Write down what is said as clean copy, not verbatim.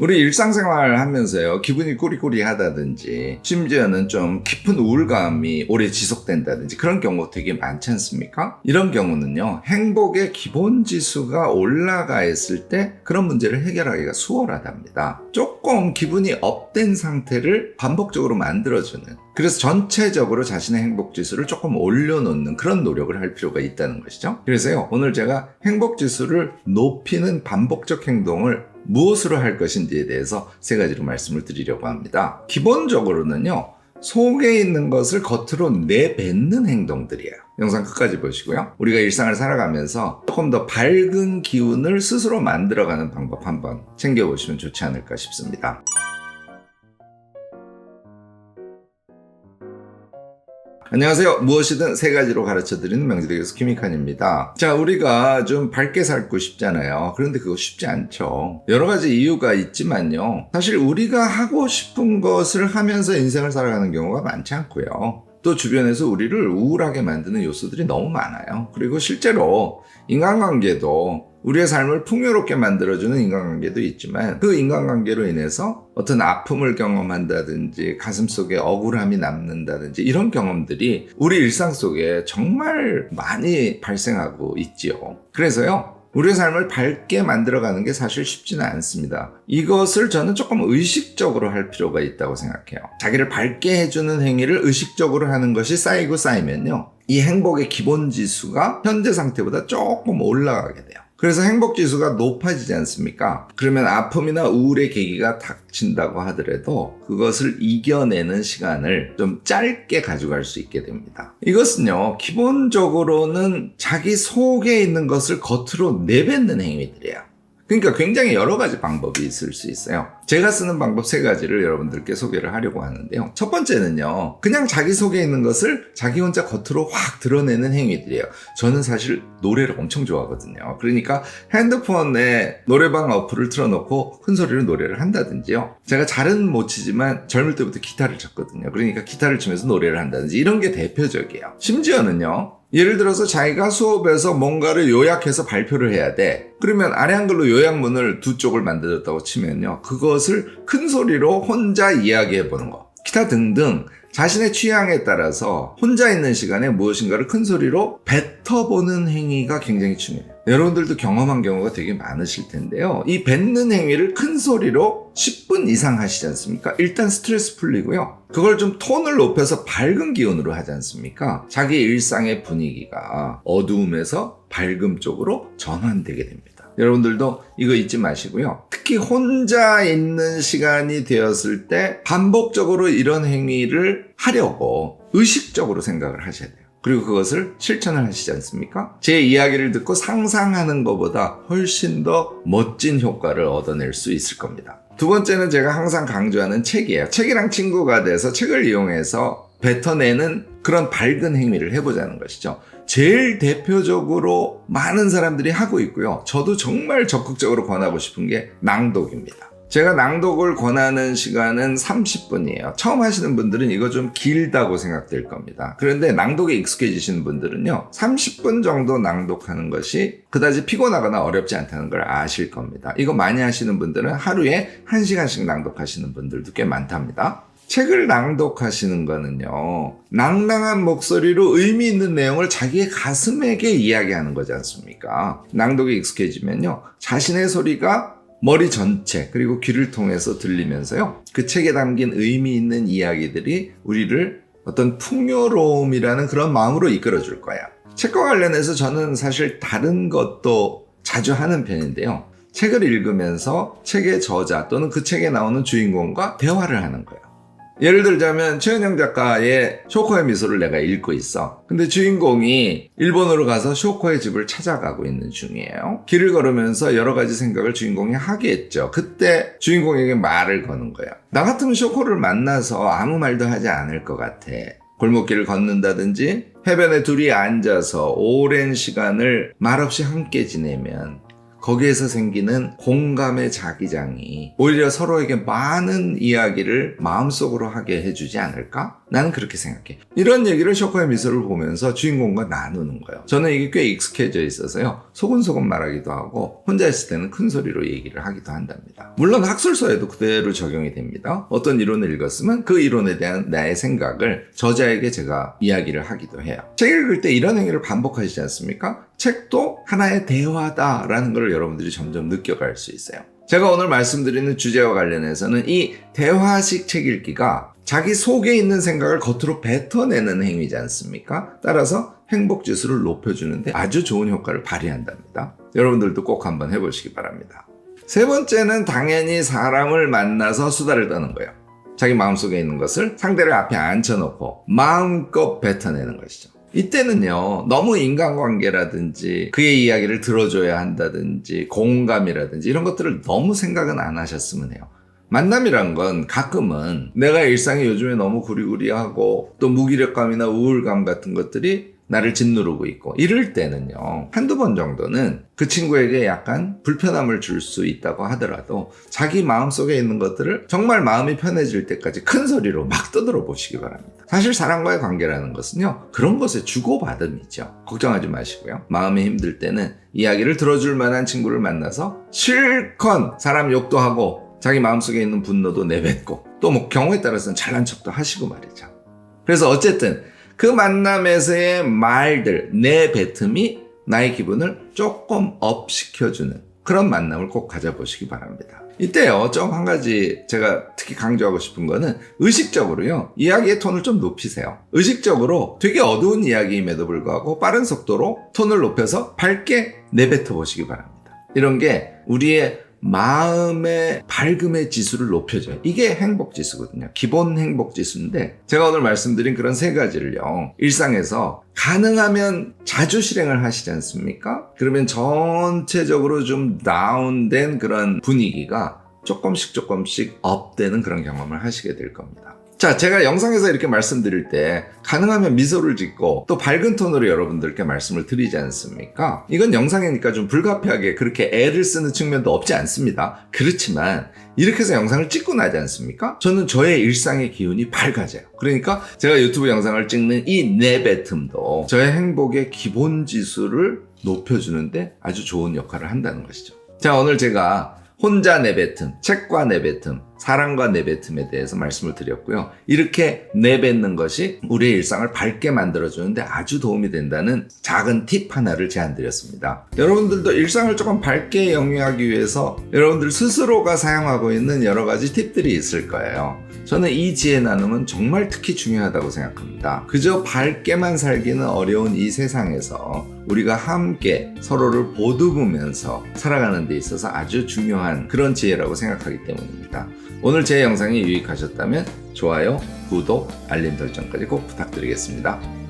우리 일상생활 하면서요, 기분이 꾸리꾸리하다든지 심지어는 좀 깊은 우울감이 오래 지속된다든지 그런 경우 되게 많지 않습니까? 이런 경우는요, 행복의 기본지수가 올라가 있을 때 그런 문제를 해결하기가 수월하답니다. 조금 기분이 업된 상태를 반복적으로 만들어주는, 그래서 전체적으로 자신의 행복지수를 조금 올려놓는 그런 노력을 할 필요가 있다는 것이죠. 그래서요, 오늘 제가 행복지수를 높이는 반복적 행동을 무엇으로 할 것인지에 대해서 세 가지로 말씀을 드리려고 합니다. 기본적으로는요, 속에 있는 것을 겉으로 내뱉는 행동들이에요. 영상 끝까지 보시고요. 우리가 일상을 살아가면서 조금 더 밝은 기운을 스스로 만들어가는 방법 한번 챙겨보시면 좋지 않을까 싶습니다. 안녕하세요. 무엇이든 세 가지로 가르쳐드리는 명지대 교수 김익환입니다. 자, 우리가 좀 밝게 살고 싶잖아요. 그런데 그거 쉽지 않죠. 여러 가지 이유가 있지만요. 사실 우리가 하고 싶은 것을 하면서 인생을 살아가는 경우가 많지 않고요. 또 주변에서 우리를 우울하게 만드는 요소들이 너무 많아요. 그리고 실제로 인간관계도 우리의 삶을 풍요롭게 만들어주는 인간관계도 있지만 그 인간관계로 인해서 어떤 아픔을 경험한다든지 가슴속에 억울함이 남는다든지 이런 경험들이 우리 일상 속에 정말 많이 발생하고 있지요. 그래서요, 우리의 삶을 밝게 만들어가는 게 사실 쉽지는 않습니다. 이것을 저는 조금 의식적으로 할 필요가 있다고 생각해요. 자기를 밝게 해주는 행위를 의식적으로 하는 것이 쌓이고 쌓이면요, 이 행복의 기본지수가 현재 상태보다 조금 올라가게 돼요. 그래서 행복지수가 높아지지 않습니까? 그러면 아픔이나 우울의 계기가 닥친다고 하더라도 그것을 이겨내는 시간을 좀 짧게 가져갈 수 있게 됩니다. 이것은요, 기본적으로는 자기 속에 있는 것을 겉으로 내뱉는 행위들이에요. 그러니까 굉장히 여러 가지 방법이 있을 수 있어요. 제가 쓰는 방법 세 가지를 여러분들께 소개를 하려고 하는데요. 첫 번째는요, 그냥 자기 속에 있는 것을 자기 혼자 겉으로 확 드러내는 행위들이에요. 저는 사실 노래를 엄청 좋아하거든요. 그러니까 핸드폰에 노래방 어플을 틀어놓고 큰 소리로 노래를 한다든지요. 제가 잘은 못 치지만 젊을 때부터 기타를 쳤거든요. 그러니까 기타를 치면서 노래를 한다든지 이런 게 대표적이에요. 심지어는요, 예를 들어서 자기가 수업에서 뭔가를 요약해서 발표를 해야 돼. 그러면 아래 한글로 요약문을 두 쪽을 만들었다고 치면요, 그것을 큰 소리로 혼자 이야기해보는 거, 기타 등등 자신의 취향에 따라서 혼자 있는 시간에 무엇인가를 큰 소리로 뱉어보는 행위가 굉장히 중요해요. 여러분들도 경험한 경우가 되게 많으실 텐데요. 이 뱉는 행위를 큰 소리로 10분 이상 하시지 않습니까? 일단 스트레스 풀리고요. 그걸 좀 톤을 높여서 밝은 기운으로 하지 않습니까? 자기 일상의 분위기가 어두움에서 밝음 쪽으로 전환되게 됩니다. 여러분들도 이거 잊지 마시고요. 특히 혼자 있는 시간이 되었을 때 반복적으로 이런 행위를 하려고 의식적으로 생각을 하셔야 돼요. 그리고 그것을 실천을 하시지 않습니까? 제 이야기를 듣고 상상하는 것보다 훨씬 더 멋진 효과를 얻어낼 수 있을 겁니다. 두 번째는 제가 항상 강조하는 책이에요. 책이랑 친구가 돼서 책을 이용해서 뱉어내는 그런 밝은 행위를 해보자는 것이죠. 제일 대표적으로 많은 사람들이 하고 있고요. 저도 정말 적극적으로 권하고 싶은 게 낭독입니다. 제가 낭독을 권하는 시간은 30분이에요. 처음 하시는 분들은 이거 좀 길다고 생각될 겁니다. 그런데 낭독에 익숙해지시는 분들은요, 30분 정도 낭독하는 것이 그다지 피곤하거나 어렵지 않다는 걸 아실 겁니다. 이거 많이 하시는 분들은 하루에 1시간씩 낭독하시는 분들도 꽤 많답니다. 책을 낭독하시는 거는요, 낭낭한 목소리로 의미 있는 내용을 자기의 가슴에게 이야기하는 거지 않습니까? 낭독에 익숙해지면요, 자신의 소리가 머리 전체 그리고 귀를 통해서 들리면서요, 그 책에 담긴 의미 있는 이야기들이 우리를 어떤 풍요로움이라는 그런 마음으로 이끌어줄 거예요. 책과 관련해서 저는 사실 다른 것도 자주 하는 편인데요, 책을 읽으면서 책의 저자 또는 그 책에 나오는 주인공과 대화를 하는 거예요. 예를 들자면 최은영 작가의 쇼코의 미소를 내가 읽고 있어. 근데 주인공이 일본으로 가서 쇼코의 집을 찾아가고 있는 중이에요. 길을 걸으면서 여러 가지 생각을 주인공이 하겠죠. 그때 주인공에게 말을 거는 거예요. 나 같으면 쇼코를 만나서 아무 말도 하지 않을 것 같아. 골목길을 걷는다든지 해변에 둘이 앉아서 오랜 시간을 말없이 함께 지내면 거기에서 생기는 공감의 자기장이 오히려 서로에게 많은 이야기를 마음속으로 하게 해주지 않을까? 나는 그렇게 생각해. 이런 얘기를 쇼코의 미소를 보면서 주인공과 나누는 거예요. 저는 이게 꽤 익숙해져 있어서요. 소곤소곤 말하기도 하고 혼자 있을 때는 큰 소리로 얘기를 하기도 한답니다. 물론 학술서에도 그대로 적용이 됩니다. 어떤 이론을 읽었으면 그 이론에 대한 나의 생각을 저자에게 제가 이야기를 하기도 해요. 책 읽을 때 이런 행위를 반복하시지 않습니까? 책도 하나의 대화다라는 걸 여러분들이 점점 느껴갈 수 있어요. 제가 오늘 말씀드리는 주제와 관련해서는 이 대화식 책 읽기가 자기 속에 있는 생각을 겉으로 뱉어내는 행위지 않습니까? 따라서 행복지수를 높여주는데 아주 좋은 효과를 발휘한답니다. 여러분들도 꼭 한번 해보시기 바랍니다. 세 번째는 당연히 사람을 만나서 수다를 떠는 거예요. 자기 마음속에 있는 것을 상대를 앞에 앉혀놓고 마음껏 뱉어내는 것이죠. 이때는요, 너무 인간관계라든지 그의 이야기를 들어줘야 한다든지 공감이라든지 이런 것들을 너무 생각은 안 하셨으면 해요. 만남이란 건 가끔은 내가 일상에 요즘에 너무 구리구리하고 또 무기력감이나 우울감 같은 것들이 나를 짓누르고 있고 이럴 때는요, 한두 번 정도는 그 친구에게 약간 불편함을 줄 수 있다고 하더라도 자기 마음속에 있는 것들을 정말 마음이 편해질 때까지 큰 소리로 막 떠들어 보시기 바랍니다. 사실 사람과의 관계라는 것은요, 그런 것의 주고받음이죠. 걱정하지 마시고요. 마음이 힘들 때는 이야기를 들어줄 만한 친구를 만나서 실컷 사람 욕도 하고 자기 마음속에 있는 분노도 내뱉고 또 뭐 경우에 따라서는 잘난 척도 하시고 말이죠. 그래서 어쨌든 그 만남에서의 말들, 내뱉음이 나의 기분을 조금 업시켜주는 그런 만남을 꼭 가져보시기 바랍니다. 이때요, 좀 한 가지 제가 특히 강조하고 싶은 거는 의식적으로요, 이야기의 톤을 좀 높이세요. 의식적으로 되게 어두운 이야기임에도 불구하고 빠른 속도로 톤을 높여서 밝게 내뱉어 보시기 바랍니다. 이런 게 우리의 마음의 밝음의 지수를 높여줘요. 이게 행복지수거든요. 기본 행복지수인데 제가 오늘 말씀드린 그런 세 가지를요, 일상에서 가능하면 자주 실행을 하시지 않습니까? 그러면 전체적으로 좀 다운된 그런 분위기가 조금씩 업되는 그런 경험을 하시게 될 겁니다. 자, 제가 영상에서 이렇게 말씀드릴 때 가능하면 미소를 짓고 또 밝은 톤으로 여러분들께 말씀을 드리지 않습니까? 이건 영상이니까 좀 불가피하게 그렇게 애를 쓰는 측면도 없지 않습니다. 그렇지만 이렇게 해서 영상을 찍고 나지 않습니까? 저는 저의 일상의 기운이 밝아져요. 그러니까 제가 유튜브 영상을 찍는 이 내뱉음도 저의 행복의 기본 지수를 높여주는데 아주 좋은 역할을 한다는 것이죠. 자, 오늘 제가 혼자 내뱉음, 책과 내뱉음, 사랑과 내뱉음에 대해서 말씀을 드렸고요. 이렇게 내뱉는 것이 우리의 일상을 밝게 만들어주는데 아주 도움이 된다는 작은 팁 하나를 제안드렸습니다. 여러분들도 일상을 조금 밝게 영위하기 위해서 여러분들 스스로가 사용하고 있는 여러 가지 팁들이 있을 거예요. 저는 이 지혜 나눔은 정말 특히 중요하다고 생각합니다. 그저 밝게만 살기는 어려운 이 세상에서 우리가 함께 서로를 보듬으면서 살아가는 데 있어서 아주 중요한 그런 지혜라고 생각하기 때문입니다. 오늘 제 영상이 유익하셨다면 좋아요, 구독, 알림 설정까지 꼭 부탁드리겠습니다.